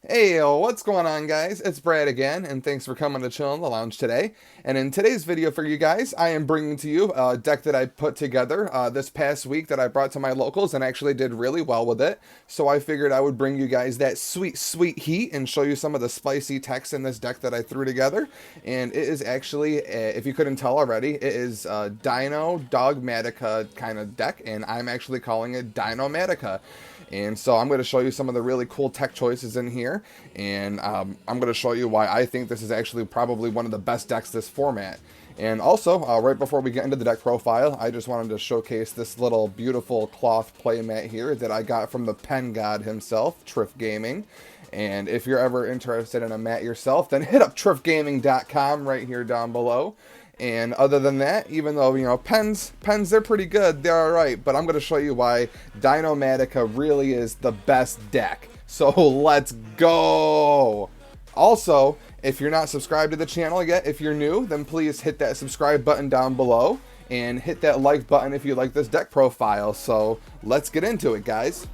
Hey, what's going on, guys? It's Brad again, and thanks for coming to chill in the lounge today. And in today's video for you guys, I am bringing to you a deck that I put together this past week that I brought to my locals and actually did really well with it. So I figured I would bring you guys that sweet, sweet heat and show you some of the spicy text in this deck that I threw together. And it is actually, if you couldn't tell already, it is a Dino-Matika kind of deck, and I'm actually calling it Dino-Matika. And so I'm going to show you some of the really cool tech choices in here, and I'm going to show you why I think this is actually probably one of the best decks this format. And also, right before we get into the deck profile, I just wanted to showcase this little beautiful cloth playmat here that I got from the pen god himself, Trif Gaming. And if you're ever interested in a mat yourself, then hit up trifgaming.com right here down below. And other than that, even though, pens, they're pretty good, they're alright, but I'm going to show you why Dino-Matika really is the best deck. So let's go! Also, if you're not subscribed to the channel yet, if you're new, then please hit that subscribe button down below, and hit that like button if you like this deck profile. So let's get into it, guys.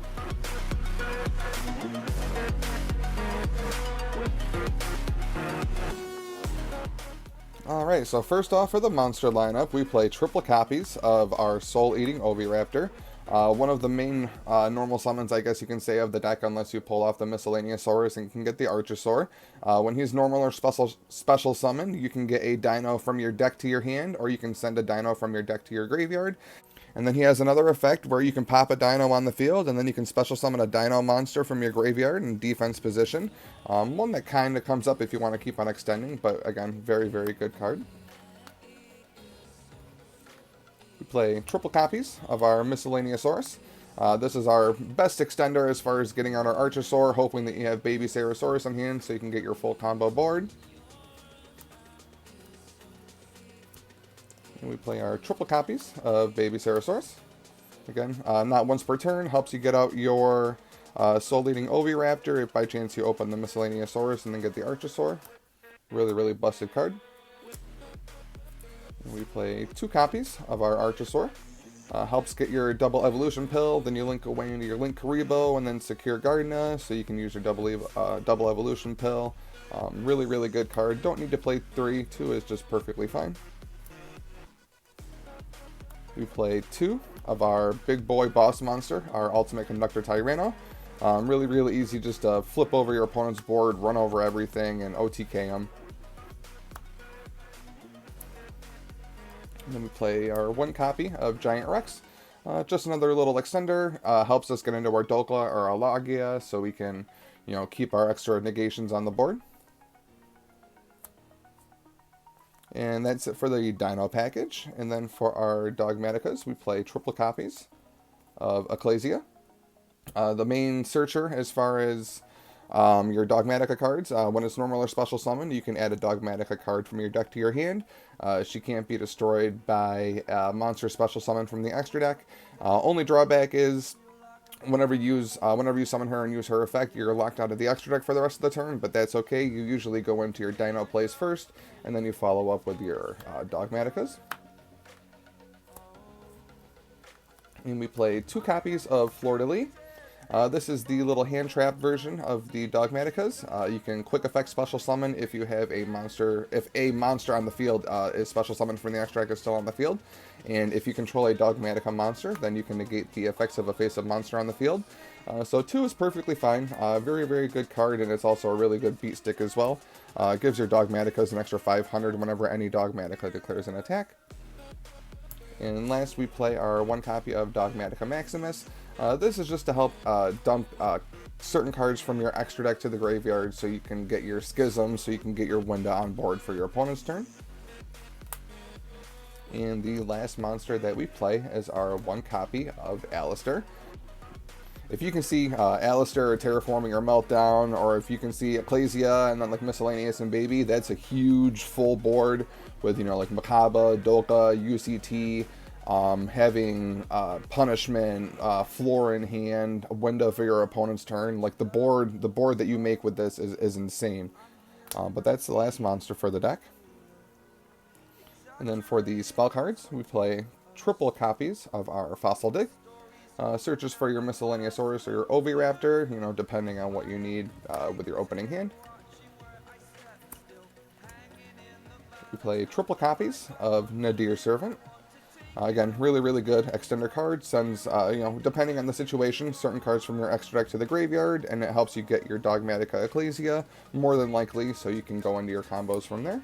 Alright, so first off for the monster lineup, we play triple copies of our Soul-Eating Oviraptor. One of the main normal summons, I guess you can say, of the deck, unless you pull off the Miscellaneousaurus and can get the Archosaur. When he's normal or special summon, you can get a dino from your deck to your hand, or you can send a dino from your deck to your graveyard. And then he has another effect where you can pop a dino on the field, and then you can special summon a dino monster from your graveyard in defense position. One that kind of comes up if you want to keep on extending, but again, very, very good card. We play triple copies of our Miscellaneousaurus. This is our best extender as far as getting out our Archosaur, hoping that you have Baby Sarosaurus on hand so you can get your full combo board. And we play our triple copies of Baby Sarosaurus. Again, not once per turn, helps you get out your Soul-Eating Oviraptor if by chance you open the Miscellaneousaurus and then get the Archosaur. Really, really busted card. And we play two copies of our Archosaur. Helps get your double evolution pill, then you link away into your Link Karibo and then secure Gardena, so you can use your double evolution pill. Really, really good card. Don't need to play 3, 2 is just perfectly fine. We play two of our big boy boss monster, our Ultimate Conductor Tyranno. Really, really easy, just flip over your opponent's board, run over everything, and OTK them. And then we play our one copy of Giant Rex. Just another little extender, helps us get into our Dokla or our Logia, so we can, keep our extra negations on the board. And that's it for the Dino package. And then for our Dogmatikas, we play triple copies of Ecclesia. The main searcher as far as your Dogmatika cards, when it's normal or special summon, you can add a Dogmatika card from your deck to your hand. She can't be destroyed by a monster special summon from the extra deck. Only drawback is whenever you summon her and use her effect, you're locked out of the extra deck for the rest of the turn, but that's okay. You usually go into your Dino plays first, and then you follow up with your Dogmatikas. And we play two copies of Fleur-de-Lis. This is the little hand trap version of the Dogmatikas. You can quick effect special summon if you have a monster, if a monster on the field is special summoned from the extra deck is still on the field. And if you control a Dogmatika monster, then you can negate the effects of a face-up monster on the field. So 2 is perfectly fine. Very, very good card, and it's also a really good beat stick as well. Gives your Dogmatikas an extra 500 whenever any Dogmatika declares an attack. And last, we play our one copy of Dogmatika Maximus. This is just to help dump certain cards from your extra deck to the graveyard so you can get your Schism, so you can get your Winda on board for your opponent's turn. And the last monster that we play is our one copy of Alistair. If you can see Alistair Terraforming or Meltdown, or if you can see Ecclesia and then like Miscellaneous and Baby, that's a huge full board with, like Makaba, Doka, UCT, having Punishment, Floor in hand, a window for your opponent's turn. Like the board that you make with this is insane. But that's the last monster for the deck. And then for the spell cards, we play triple copies of our Fossil Dig. Searches for your Miscellaneousaurus or your Oviraptor, you know, depending on what you need with your opening hand. We play triple copies of Nadir Servant. Again, really good extender card. Sends, you know, depending on the situation, certain cards from your extra deck to the graveyard, and it helps you get your Dogmatica Ecclesia, more than likely, so you can go into your combos from there.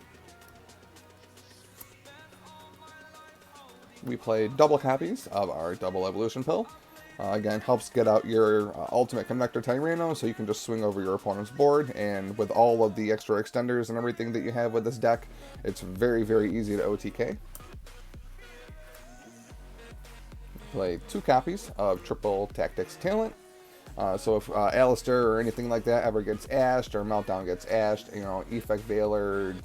We play double copies of our Double Evolution Pill. Again, helps get out your Ultimate Convector Tyranno, so you can just swing over your opponent's board, and with all of the extra extenders and everything that you have with this deck, it's very easy to OTK. Play 2 copies of Triple Tactics Talent. So if Alistair or anything like that ever gets ashed, or Meltdown gets ashed, you know, Effect Veiler,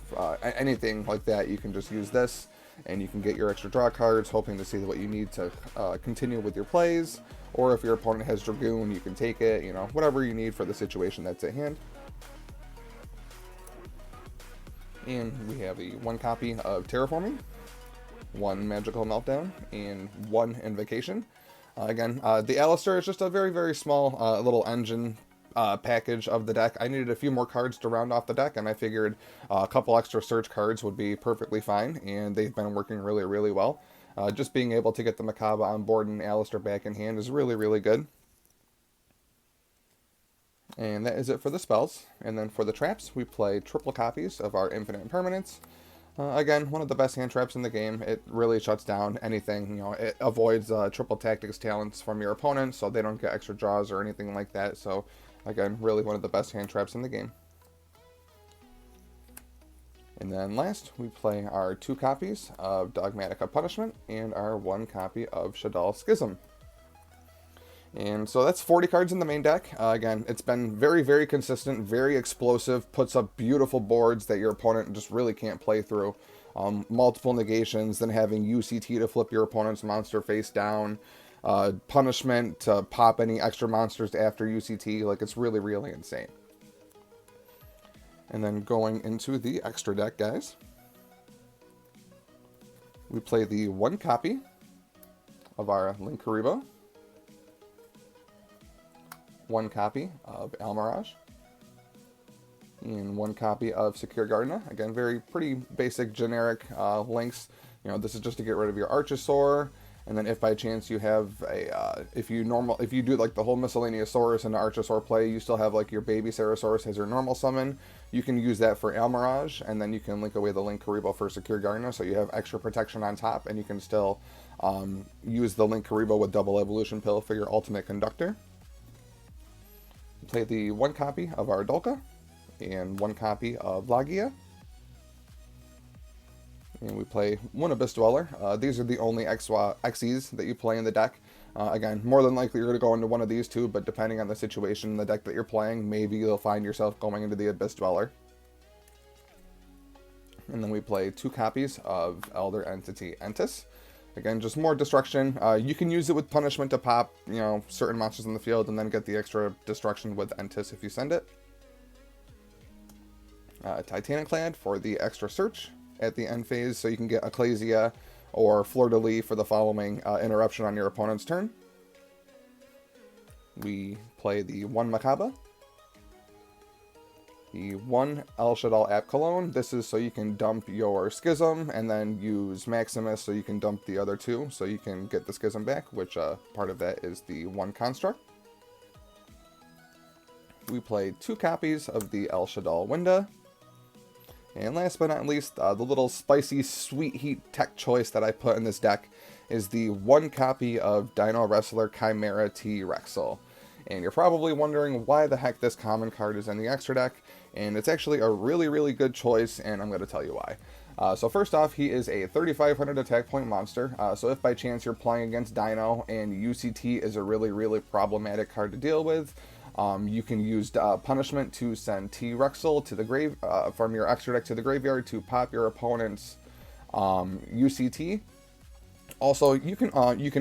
anything like that, you can just use this, and you can get your extra draw cards, hoping to see what you need to continue with your plays, or if your opponent has Dragoon, you can take it, you know, whatever you need for the situation that's at hand. And we have a 1 copy of Terraforming, 1 Magical Meltdown, and 1 Invocation. Again, the Alistair is just a very small little engine package of the deck. I needed a few more cards to round off the deck, and I figured a couple extra search cards would be perfectly fine, and they've been working really well. Just being able to get the Macabre on board and Alistair back in hand is really good. And that is it for the spells. And then for the traps, we play triple copies of our Infinite Impermanence. Again, one of the best hand traps in the game. It really shuts down anything, you know, it avoids triple tactics talents from your opponent, so they don't get extra draws or anything like that. So, again, really one of the best hand traps in the game. And then last, we play our 2 copies of Dogmatica Punishment and our 1 copy of Shaddoll Schism. And so that's 40 cards in the main deck. Again, it's been very consistent, very explosive, puts up beautiful boards that your opponent just really can't play through. Multiple negations, then having UCT to flip your opponent's monster face down, punishment to pop any extra monsters after UCT. Like, it's really insane. And then going into the extra deck, guys, we play the 1 copy of our Linkuriboh, 1 copy of Almirage, and 1 copy of Secure Gardener. Again, pretty basic, generic links. You know, this is just to get rid of your Archosaur, and then if by chance you have a, if you do like the whole Miscellaneousaurus and the Archosaur play, you still have like your baby Ceresaurus as your normal summon, you can use that for Almirage, and then you can link away the Linkuriboh for Secure Gardener, so you have extra protection on top, and you can still use the Linkuriboh with Double Evolution Pill for your Ultimate Conductor. Play the 1 copy of our Dolka and 1 copy of Lagia. And we play 1 Abyss Dweller. These are the only Xyz that you play in the deck. Again, more than likely you're going to go into one of these 2, but depending on the situation in the deck that you're playing, maybe you'll find yourself going into the Abyss Dweller. And then we play 2 copies of Elder Entity Entis. Again, just more destruction. You can use it with punishment to pop, you know, certain monsters in the field, and then get the extra destruction with Entis if you send it. Titaniclad for the extra search at the end phase, so you can get Ecclesia or Fleur-de-Lis for the following interruption on your opponent's turn. We play the 1 Macabre, the 1 El Shaddoll App Cologne. This is so you can dump your Schism, and then use Maximus so you can dump the other 2, so you can get the Schism back, which part of that is the 1 Construct. We play 2 copies of the El Shaddoll Winda. And last but not least, the little spicy sweet heat tech choice that I put in this deck is the 1 copy of Dino Wrestler Chimera T-Rexel. And you're probably wondering why the heck this common card is in the extra deck, and it's actually a really good choice, and I'm going to tell you why. So first off, he is a 3,500 attack point monster, so if by chance you're playing against Dino and UCT is a really problematic card to deal with, you can use punishment to send T-Rexel to the grave from your extra deck to the graveyard to pop your opponent's UCT. Also, you can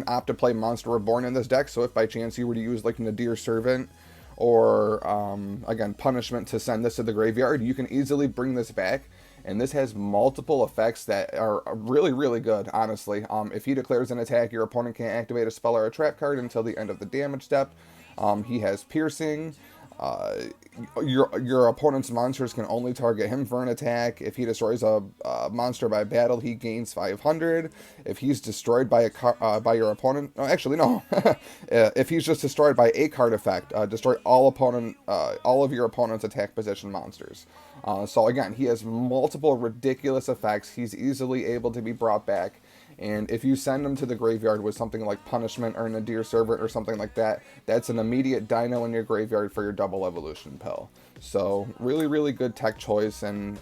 opt to play Monster Reborn in this deck, so if by chance you were to use like Nadir Servant or again punishment to send this to the graveyard, you can easily bring this back and this has multiple effects that are really, really good, honestly. If he declares an attack, your opponent can't activate a spell or a trap card until the end of the damage step. He has piercing. Your opponent's monsters can only target him for an attack. If he destroys a monster by battle, he gains 500. If he's destroyed by by your opponent, no, actually no. If he's just destroyed by a card effect, destroy all of your opponent's attack position monsters. So again, he has multiple ridiculous effects. He's easily able to be brought back. And if you send him to the graveyard with something like Punishment or Nadir Servant or something like that, that's an immediate dino in your graveyard for your double evolution pill. So really, really good tech choice, and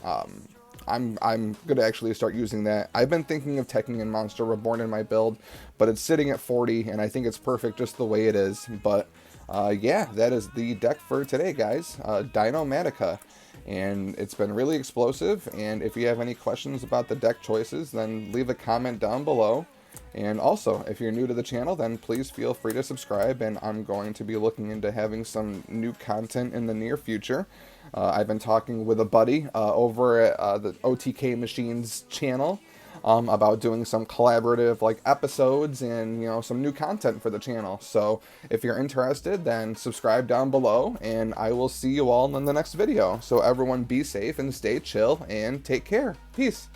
I'm going to actually start using that. I've been thinking of teching in Monster Reborn in my build, but it's sitting at 40, and I think it's perfect just the way it is. But yeah, that is the deck for today, guys. Dino-Matika. And it's been really explosive, and if you have any questions about the deck choices, then leave a comment down below. And also, if you're new to the channel, then please feel free to subscribe, and I'm going to be looking into having some new content in the near future. I've been talking with a buddy over at the OTK Machines channel about doing some collaborative like episodes and, you know, some new content for the channel. So if you're interested, then subscribe down below, and I will see you all in the next video. So everyone be safe and stay chill and take care. Peace.